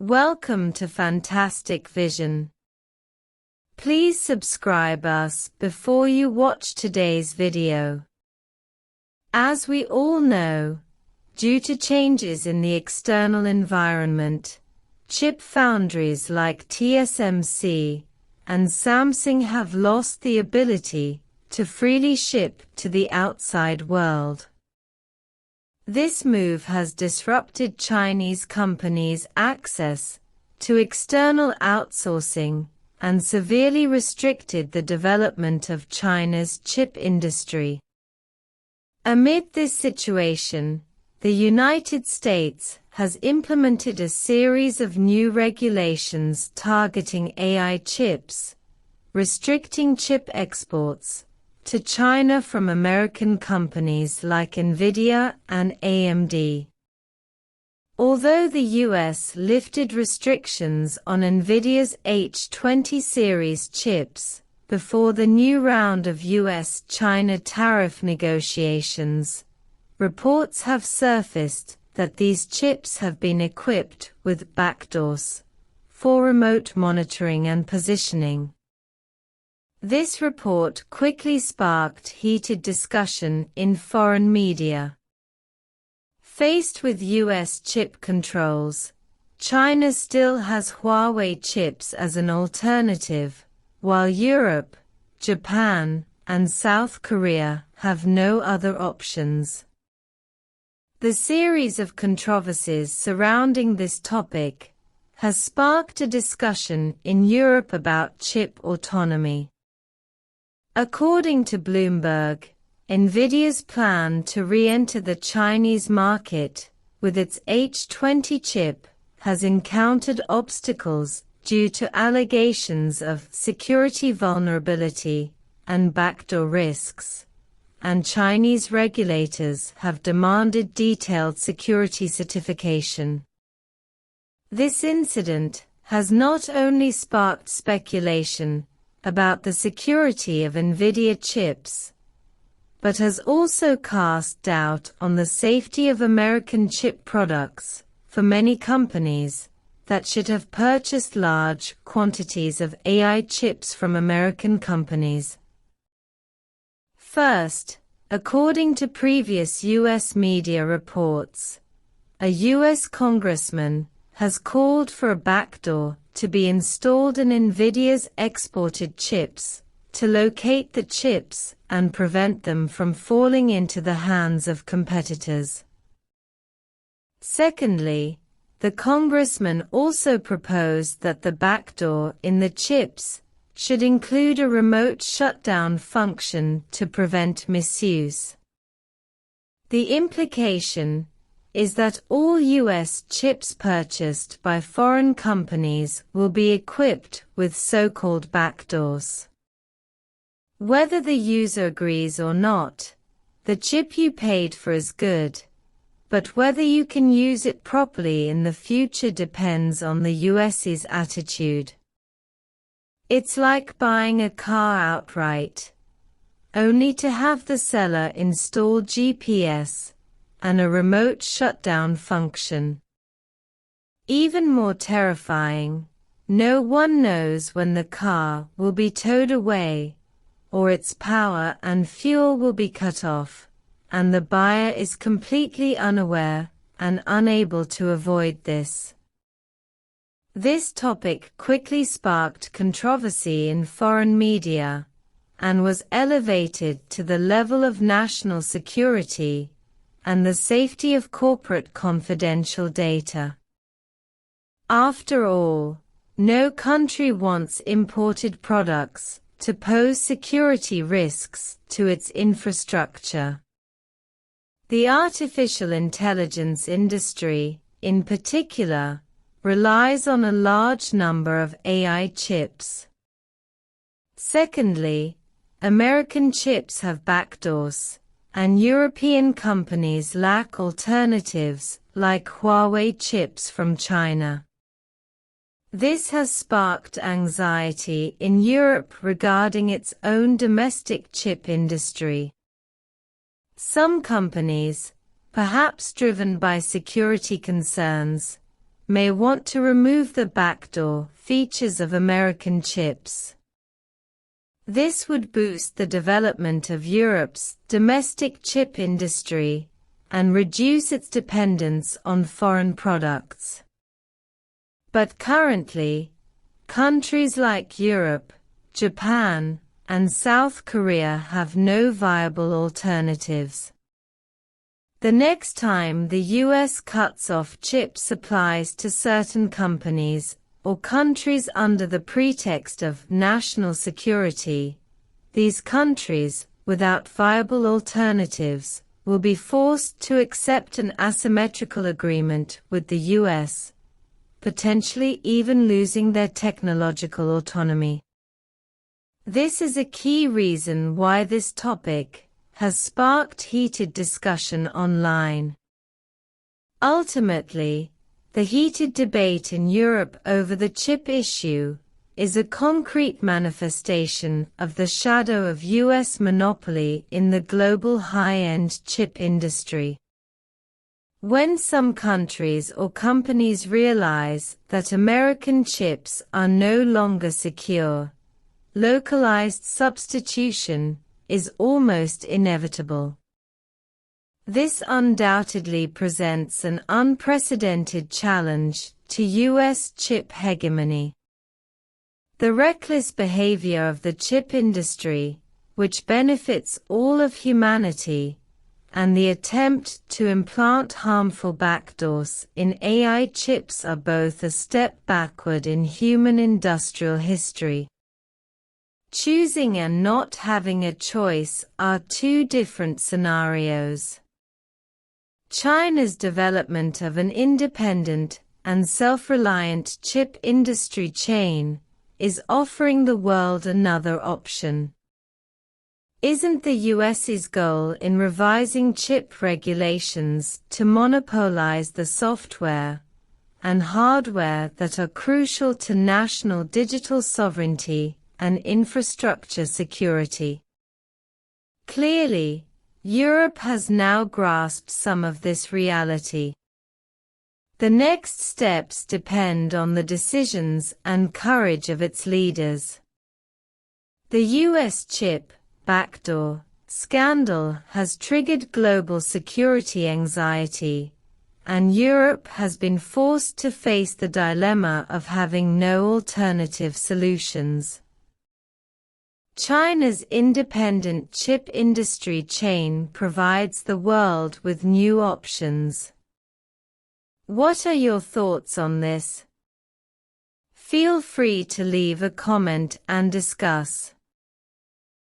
Welcome to Fantastic Vision. Please subscribe us before you watch today's video. As we all know, due to changes in the external environment, chip foundries like TSMC and Samsung have lost the ability to freely ship to the outside world. This move has disrupted Chinese companies' access to external outsourcing and severely restricted the development of China's chip industry. Amid this situation, the United States has implemented a series of new regulations targeting AI chips, restricting chip exports to China from American companies like Nvidia and AMD. Although the US lifted restrictions on Nvidia's H20 series chips before the new round of US-China tariff negotiations, reports have surfaced that these chips have been equipped with backdoors for remote monitoring and positioning. This report quickly sparked heated discussion in foreign media. Faced with US chip controls, China still has Huawei chips as an alternative, while Europe, Japan, and South Korea have no other options. The series of controversies surrounding this topic has sparked a discussion in Europe about chip autonomy. According to Bloomberg, Nvidia's plan to re-enter the Chinese market with its H20 chip has encountered obstacles due to allegations of security vulnerability and backdoor risks, and Chinese regulators have demanded detailed security certification. This incident has not only sparked speculation about the security of Nvidia chips, but has also cast doubt on the safety of American chip products for many companies that should have purchased large quantities of AI chips from American companies. First, according to previous US media reports, a US congressman has called for a backdoor to be installed in Nvidia's exported chips to locate the chips and prevent them from falling into the hands of competitors. Secondly, the congressman also proposed that the backdoor in the chips should include a remote shutdown function to prevent misuse. The implication is that all US chips purchased by foreign companies will be equipped with so-called backdoors. Whether the user agrees or not, the chip you paid for is good, but whether you can use it properly in the future depends on the US's attitude. It's like buying a car outright, only to have the seller install GPS and a remote shutdown function. Even more terrifying, no one knows when the car will be towed away, or its power and fuel will be cut off, and the buyer is completely unaware and unable to avoid this. This topic quickly sparked controversy in foreign media, and was elevated to the level of national security and the safety of corporate confidential data. After all, no country wants imported products to pose security risks to its infrastructure. The artificial intelligence industry, in particular, relies on a large number of AI chips. Secondly, American chips have backdoors, and European companies lack alternatives like Huawei chips from China. This has sparked anxiety in Europe regarding its own domestic chip industry. Some companies, perhaps driven by security concerns, may want to remove the backdoor features of American chips. This would boost the development of Europe's domestic chip industry and reduce its dependence on foreign products. But currently, countries like Europe, Japan, and South Korea have no viable alternatives. The next time the US cuts off chip supplies to certain companies or countries under the pretext of national security, these countries, without viable alternatives, will be forced to accept an asymmetrical agreement with the US, potentially even losing their technological autonomy. This is a key reason why this topic has sparked heated discussion online. Ultimately, the heated debate in Europe over the chip issue is a concrete manifestation of the shadow of US monopoly in the global high-end chip industry. When some countries or companies realize that American chips are no longer secure, localized substitution is almost inevitable. This undoubtedly presents an unprecedented challenge to US chip hegemony. The reckless behavior of the chip industry, which benefits all of humanity, and the attempt to implant harmful backdoors in AI chips are both a step backward in human industrial history. Choosing and not having a choice are two different scenarios. China's development of an independent and self-reliant chip industry chain is offering the world another option. Isn't the US's goal in revising chip regulations to monopolize the software and hardware that are crucial to national digital sovereignty and infrastructure security? Clearly, Europe has now grasped some of this reality. The next steps depend on the decisions and courage of its leaders. The US chip backdoor scandal has triggered global security anxiety, and Europe has been forced to face the dilemma of having no alternative solutions. China's independent chip industry chain provides the world with new options. What are your thoughts on this? Feel free to leave a comment and discuss.